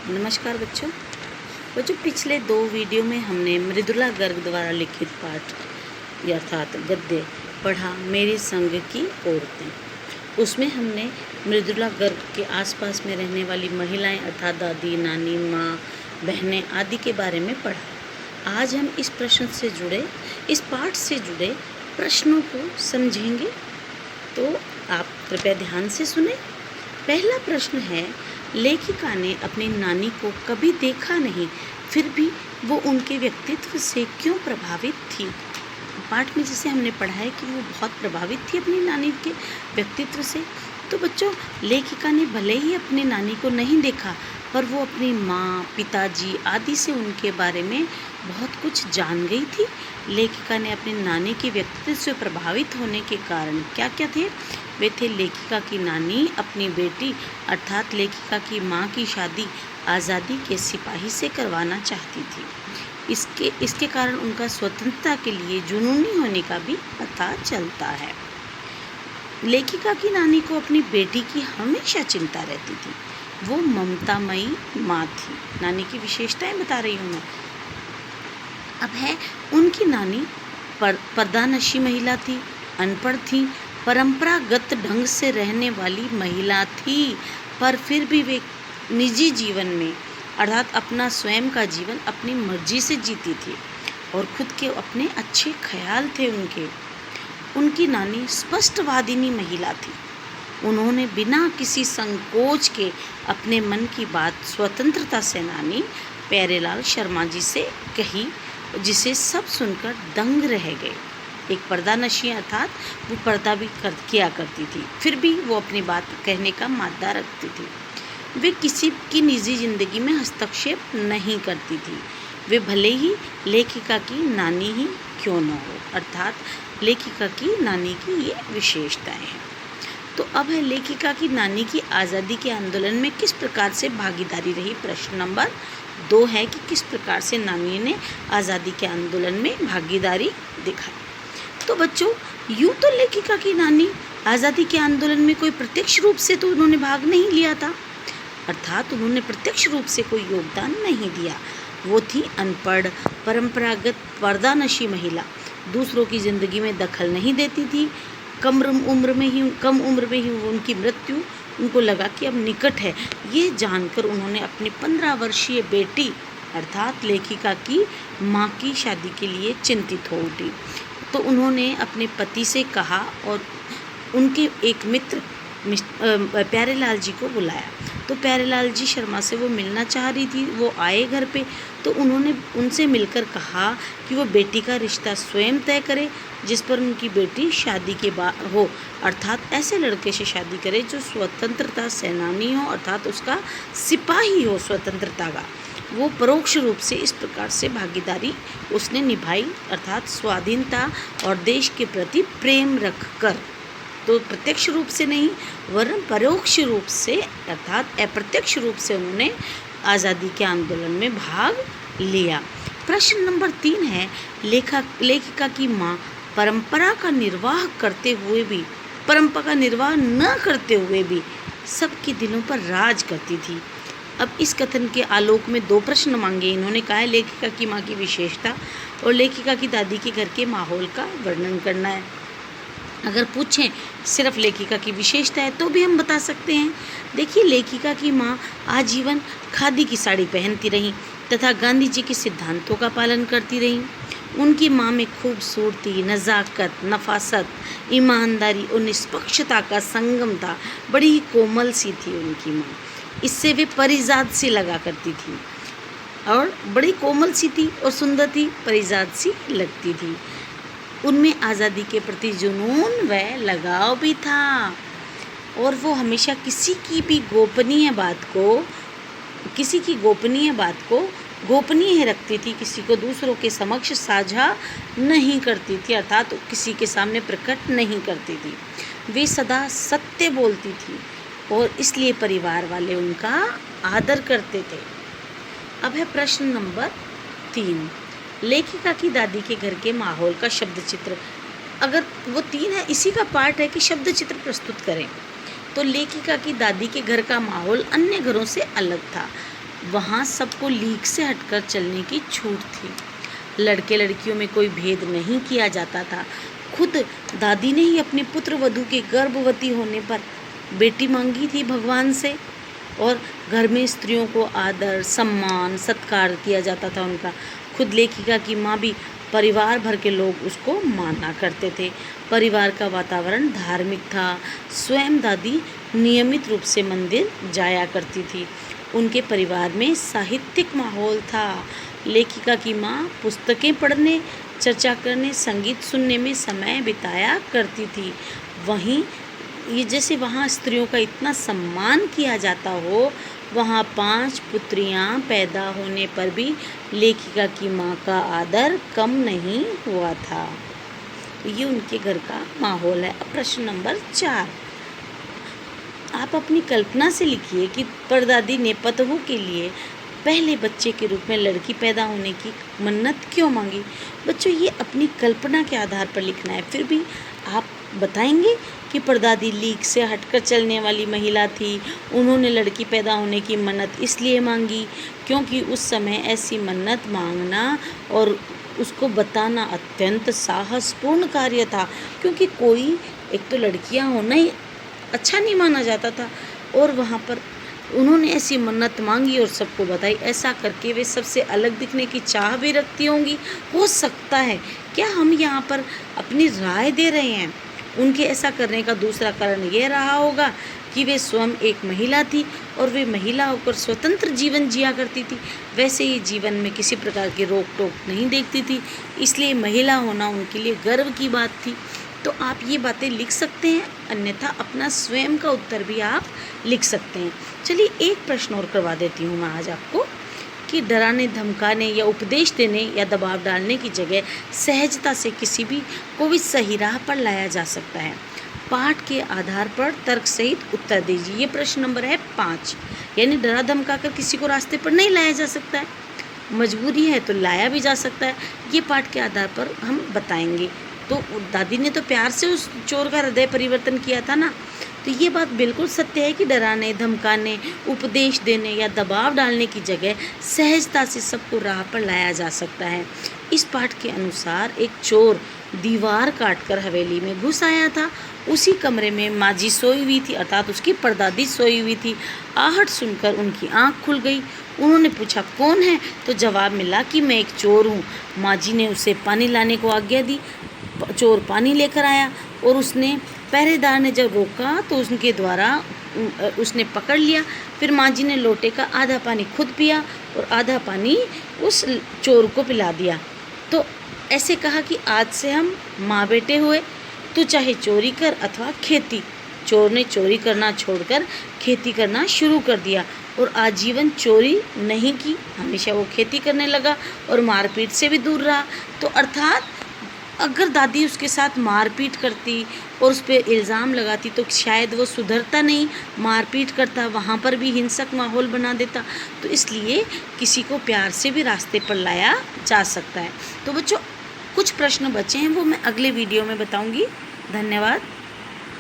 नमस्कार बच्चों। पिछले 2 वीडियो में हमने मृदुला गर्ग द्वारा लिखित पाठ अर्थात गद्य पढ़ा मेरे संग की औरतें। उसमें हमने मृदुला गर्ग के आसपास में रहने वाली महिलाएं अर्थात दादी, नानी, माँ, बहनें आदि के बारे में पढ़ा। आज हम इस पाठ से जुड़े प्रश्नों को समझेंगे, तो आप कृपया ध्यान से सुने। पहला प्रश्न है, लेखिका ने अपनी नानी को कभी देखा नहीं, फिर भी वो उनके व्यक्तित्व से क्यों प्रभावित थी। पाठ में जैसे हमने पढ़ा है कि वो बहुत प्रभावित थी अपनी नानी के व्यक्तित्व से। तो बच्चों, लेखिका ने भले ही अपनी नानी को नहीं देखा, पर वो अपनी माँ, पिताजी आदि से उनके बारे में बहुत कुछ जान गई थी। लेखिका ने अपनी नानी के व्यक्तित्व से प्रभावित होने के कारण क्या क्या थे? वे थे, लेखिका की नानी अपनी बेटी अर्थात लेखिका की माँ की शादी आज़ादी के सिपाही से करवाना चाहती थी। इसके कारण उनका स्वतंत्रता के लिए जुनूनी होने का भी पता चलता है। लेखिका की नानी को अपनी बेटी की हमेशा चिंता रहती थी। वो ममतामयी माँ थी। नानी की विशेषताएं बता रही हूँ मैं। अब है, उनकी नानी पर्दानशी महिला थी, अनपढ़ थी, परंपरागत ढंग से रहने वाली महिला थी, पर फिर भी वे निजी जीवन में अर्थात अपना स्वयं का जीवन अपनी मर्जी से जीती थी और खुद के अपने अच्छे ख्याल थे उनकी नानी स्पष्टवादिनी महिला थी। उन्होंने बिना किसी संकोच के अपने मन की बात स्वतंत्रता सेनानी प्यारेलाल शर्मा जी से कही, जिसे सब सुनकर दंग रह गए। एक पर्दानशी अर्थात वो पर्दा भी किया करती थी, फिर भी वो अपनी बात कहने का मादा रखती थी। वे किसी की निजी जिंदगी में हस्तक्षेप नहीं करती थी, वे भले ही लेखिका की नानी ही क्यों न हो। अर्थात लेखिका की नानी की ये विशेषताएं हैं। तो अब है, लेखिका की नानी की आज़ादी के आंदोलन में किस प्रकार से भागीदारी रही। प्रश्न नंबर 2 है कि किस प्रकार से नानी ने आज़ादी के आंदोलन में भागीदारी दिखाई। तो बच्चों, यूँ तो लेखिका की नानी आज़ादी के आंदोलन में कोई प्रत्यक्ष रूप से तो उन्होंने भाग नहीं लिया था, अर्थात उन्होंने प्रत्यक्ष रूप से कोई योगदान नहीं दिया। वो थी अनपढ़, परंपरागत पर्दानशी महिला, दूसरों की ज़िंदगी में दखल नहीं देती थी। कम उम्र में ही उनकी मृत्यु उनको लगा कि अब निकट है। ये जानकर उन्होंने अपनी 15 वर्षीय बेटी अर्थात लेखिका की माँ की शादी के लिए चिंतित हो उठी। तो उन्होंने अपने पति से कहा और उनके एक मित्र प्यारेलाल जी को बुलाया। तो प्यारेलाल जी शर्मा से वो मिलना चाह रही थी। वो आए घर पे, तो उन्होंने उनसे मिलकर कहा कि वो बेटी का रिश्ता स्वयं तय करे, जिस पर उनकी बेटी शादी के बाद हो, अर्थात ऐसे लड़के से शादी करे जो स्वतंत्रता सेनानी हो, अर्थात उसका सिपाही हो स्वतंत्रता का। वो परोक्ष रूप से इस प्रकार से भागीदारी उसने निभाई, अर्थात स्वाधीनता और देश के प्रति प्रेम रखकर। तो प्रत्यक्ष रूप से नहीं, वरन परोक्ष रूप से अर्थात अप्रत्यक्ष रूप से उन्होंने आज़ादी के आंदोलन में भाग लिया। प्रश्न नंबर 3 है, लेखिका की माँ परंपरा का निर्वाह न करते हुए भी सबके दिलों पर राज करती थी। अब इस कथन के आलोक में 2 प्रश्न मांगे। इन्होंने कहा है, लेखिका की माँ की विशेषता और लेखिका की दादी के घर के माहौल का वर्णन करना है। अगर पूछें सिर्फ लेखिका की विशेषता है तो भी हम बता सकते हैं। देखिए, लेखिका की माँ आजीवन खादी की साड़ी पहनती रहीं तथा गांधी जी के सिद्धांतों का पालन करती रहीं। उनकी माँ में खूबसूरती, नज़ाकत, नफासत, ईमानदारी और निष्पक्षता का संगम था। बड़ी ही कोमल सी थी उनकी माँ, इससे वे परिजात सी लगा करती थी और बड़ी कोमल सी थी और सुंदर थी, परिजात सी लगती थी। उनमें आज़ादी के प्रति जुनून व लगाव भी था और वो हमेशा किसी की गोपनीय बात को गोपनीय रखती थी, किसी को दूसरों के समक्ष साझा नहीं करती थी, अर्थात किसी के सामने प्रकट नहीं करती थी। वे सदा सत्य बोलती थी और इसलिए परिवार वाले उनका आदर करते थे। अब है प्रश्न नंबर 3, लेखिका की दादी के घर के माहौल का शब्द चित्र। अगर वो 3 है, इसी का पार्ट है कि शब्द चित्र प्रस्तुत करें। तो लेखिका की दादी के घर का माहौल अन्य घरों से अलग था। वहाँ सबको लीक से हटकर चलने की छूट थी। लड़के लड़कियों में कोई भेद नहीं किया जाता था। खुद दादी ने ही अपने पुत्र वधू के गर्भवती होने पर बेटी मांगी थी भगवान से, और घर में स्त्रियों को आदर सम्मान सत्कार किया जाता था उनका। खुद लेखिका की माँ भी परिवार भर के लोग उसको माना करते थे। परिवार का वातावरण धार्मिक था। स्वयं दादी नियमित रूप से मंदिर जाया करती थी। उनके परिवार में साहित्यिक माहौल था। लेखिका की माँ पुस्तकें पढ़ने, चर्चा करने, संगीत सुनने में समय बिताया करती थी। वहीं ये जैसे वहाँ स्त्रियों का इतना सम्मान किया जाता हो, वहाँ 5 पुत्रियाँ पैदा होने पर भी लेखिका की माँ का आदर कम नहीं हुआ था। ये उनके घर का माहौल है। अब प्रश्न नंबर 4, आप अपनी कल्पना से लिखिए कि परदादी ने पतोहू के लिए पहले बच्चे के रूप में लड़की पैदा होने की मन्नत क्यों मांगी। बच्चों, ये अपनी कल्पना के आधार पर लिखना है। फिर भी आप बताएंगे कि परदादी लीक से हटकर चलने वाली महिला थी। उन्होंने लड़की पैदा होने की मन्नत इसलिए मांगी क्योंकि उस समय ऐसी मन्नत मांगना और उसको बताना अत्यंत साहसपूर्ण कार्य था, क्योंकि कोई एक तो लड़कियां होना ही अच्छा नहीं माना जाता था, और वहाँ पर उन्होंने ऐसी मन्नत मांगी और सबको बताई। ऐसा करके वे सबसे अलग दिखने की चाह भी रखती होंगी। हो सकता है, क्या हम यहाँ पर अपनी राय दे रहे हैं? उनके ऐसा करने का दूसरा कारण यह रहा होगा कि वे स्वयं एक महिला थी और वे महिला होकर स्वतंत्र जीवन जिया करती थी। वैसे ही जीवन में किसी प्रकार की रोक टोक नहीं देखती थी, इसलिए महिला होना उनके लिए गर्व की बात थी। तो आप ये बातें लिख सकते हैं, अन्यथा अपना स्वयं का उत्तर भी आप लिख सकते हैं। चलिए एक प्रश्न और करवा देती हूँ मैं आज आपको कि डराने धमकाने या उपदेश देने या दबाव डालने की जगह सहजता से किसी भी को भी सही राह पर लाया जा सकता है। पाठ के आधार पर तर्क सहित उत्तर दीजिए। ये प्रश्न नंबर है 5। यानी डरा धमका कर किसी को रास्ते पर नहीं लाया जा सकता है, मजबूरी है तो लाया भी जा सकता है। ये पाठ के आधार पर हम बताएंगे। तो दादी ने तो प्यार से उस चोर का हृदय परिवर्तन किया था ना। तो ये बात बिल्कुल सत्य है कि डराने धमकाने उपदेश देने या दबाव डालने की जगह सहजता से सबको राह पर लाया जा सकता है। इस पाठ के अनुसार एक चोर दीवार काटकर हवेली में घुस आया था। उसी कमरे में माँ जी सोई हुई थी, अर्थात उसकी परदादी सोई हुई थी। आहट सुनकर उनकी आंख खुल गई। उन्होंने पूछा कौन है, तो जवाब मिला कि मैं एक चोर हूँ। माँ जी ने उसे पानी लाने को आज्ञा दी। चोर पानी लेकर आया और उसने पहरेदार ने जब रोका तो उनके द्वारा उसने पकड़ लिया। फिर माँ जी ने लोटे का आधा पानी खुद पिया और आधा पानी उस चोर को पिला दिया। तो ऐसे कहा कि आज से हम माँ बेटे हुए, तू चाहे चोरी कर अथवा खेती। चोर ने चोरी करना छोड़कर खेती करना शुरू कर दिया और आजीवन चोरी नहीं की। हमेशा वो खेती करने लगा और मारपीट से भी दूर रहा। तो अर्थात अगर दादी उसके साथ मारपीट करती और उस पर इल्ज़ाम लगाती तो शायद वो सुधरता नहीं, मारपीट करता, वहाँ पर भी हिंसक माहौल बना देता। तो इसलिए किसी को प्यार से भी रास्ते पर लाया जा सकता है। तो बच्चों, कुछ प्रश्न बचे हैं, वो मैं अगले वीडियो में बताऊँगी। धन्यवाद।